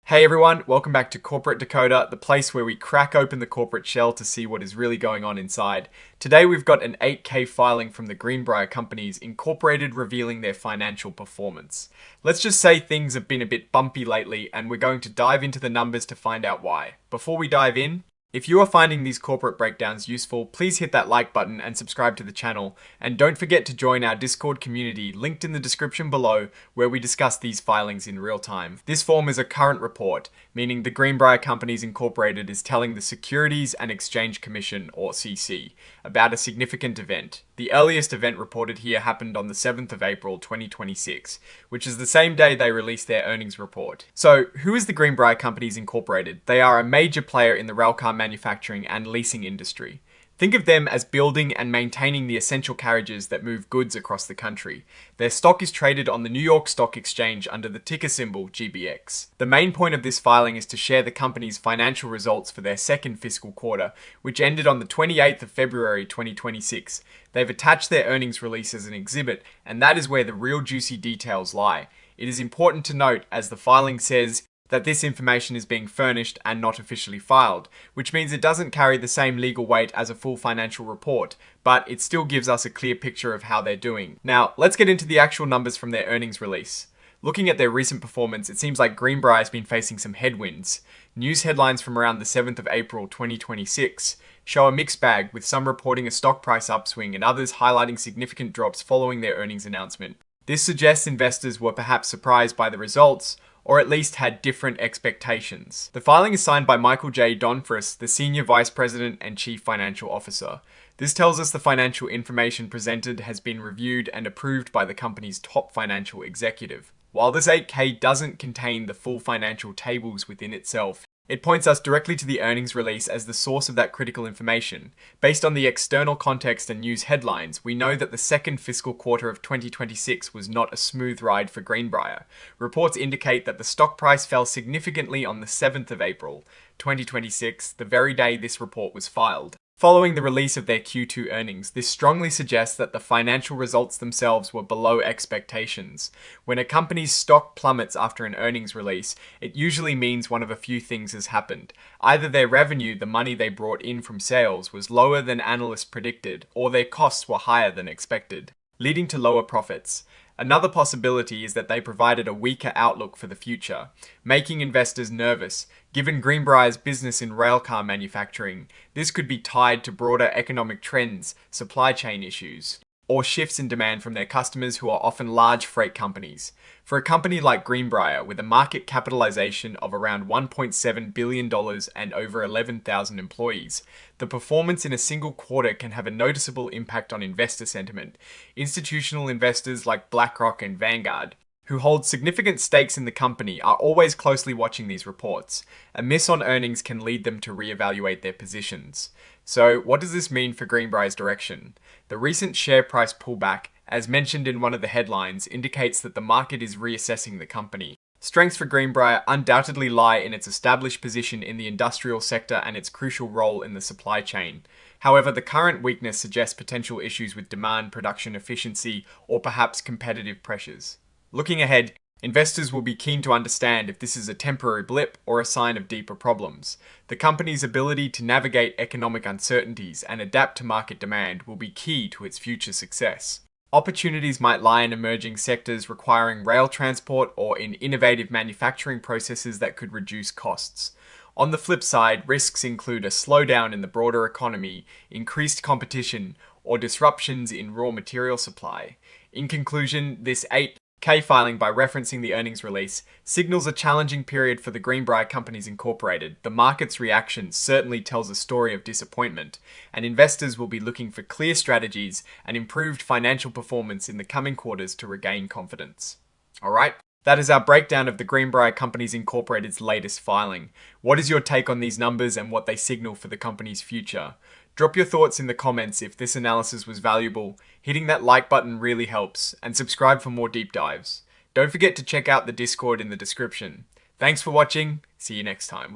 Hey everyone, welcome back to Corporate Decoder, the place where we crack open the corporate shell to see what is really going on inside. Today we've got an 8K filing from the Greenbrier Companies Incorporated revealing their financial performance. Let's just say things have been a bit bumpy lately and we're going to dive into the numbers to find out why. Before we dive in, if you are finding these corporate breakdowns useful, please hit that like button and subscribe to the channel. And don't forget to join our Discord community linked in the description below where we discuss these filings in real time. This form is a current report, meaning the Greenbrier Companies Incorporated is telling the Securities and Exchange Commission, or CC, about a significant event. The earliest event reported here happened on the 7th of April 2026, which is the same day they released their earnings report. So, who is the Greenbrier Companies Incorporated? They are a major player in the railcar manufacturing and leasing industry. Think of them as building and maintaining the essential carriages that move goods across the country. Their stock is traded on the New York Stock Exchange under the ticker symbol GBX. The main point of this filing is to share the company's financial results for their second fiscal quarter, which ended on the 28th of February 2026. They've attached their earnings release as an exhibit, and that is where the real juicy details lie. It is important to note, as the filing says, that this information is being furnished and not officially filed, which means it doesn't carry the same legal weight as a full financial report, but it still gives us a clear picture of how they're doing. Now, let's get into the actual numbers from their earnings release. Looking at their recent performance, it seems like Greenbrier has been facing some headwinds. News headlines from around the 7th of April 2026 show a mixed bag, with some reporting a stock price upswing and others highlighting significant drops following their earnings announcement. This suggests investors were perhaps surprised by the results, or at least had different expectations. The filing is signed by Michael J. Donfris, the Senior Vice President and Chief Financial Officer. This tells us the financial information presented has been reviewed and approved by the company's top financial executive. While this 8K doesn't contain the full financial tables within itself, it points us directly to the earnings release as the source of that critical information. Based on the external context and news headlines, we know that the second fiscal quarter of 2026 was not a smooth ride for Greenbrier. Reports indicate that the stock price fell significantly on the 7th of April 2026, the very day this report was filed. Following the release of their Q2 earnings, this strongly suggests that the financial results themselves were below expectations. When a company's stock plummets after an earnings release, it usually means one of a few things has happened. Either their revenue, the money they brought in from sales, was lower than analysts predicted, or their costs were higher than expected, leading to lower profits. Another possibility is that they provided a weaker outlook for the future, making investors nervous. Given Greenbrier's business in railcar manufacturing, this could be tied to broader economic trends, supply chain issues, or shifts in demand from their customers who are often large freight companies. For a company like Greenbrier, with a market capitalization of around $1.7 billion and over 11,000 employees, the performance in a single quarter can have a noticeable impact on investor sentiment. Institutional investors like BlackRock and Vanguard, who hold significant stakes in the company, are always closely watching these reports. A miss on earnings can lead them to reevaluate their positions. So, what does this mean for Greenbrier's direction? The recent share price pullback, as mentioned in one of the headlines, indicates that the market is reassessing the company. Strengths for Greenbrier undoubtedly lie in its established position in the industrial sector and its crucial role in the supply chain. However, the current weakness suggests potential issues with demand, production efficiency, or perhaps competitive pressures. Looking ahead, investors will be keen to understand if this is a temporary blip or a sign of deeper problems. The company's ability to navigate economic uncertainties and adapt to market demand will be key to its future success. Opportunities might lie in emerging sectors requiring rail transport or in innovative manufacturing processes that could reduce costs. On the flip side, risks include a slowdown in the broader economy, increased competition, or disruptions in raw material supply. In conclusion, this 8K filing, by referencing the earnings release, signals a challenging period for the Greenbrier Companies Incorporated. The market's reaction certainly tells a story of disappointment, and investors will be looking for clear strategies and improved financial performance in the coming quarters to regain confidence. Alright, that is our breakdown of the Greenbrier Companies Incorporated's latest filing. What is your take on these numbers and what they signal for the company's future? Drop your thoughts in the comments if this analysis was valuable. Hitting that like button really helps, and subscribe for more deep dives. Don't forget to check out the Discord in the description. Thanks for watching, see you next time.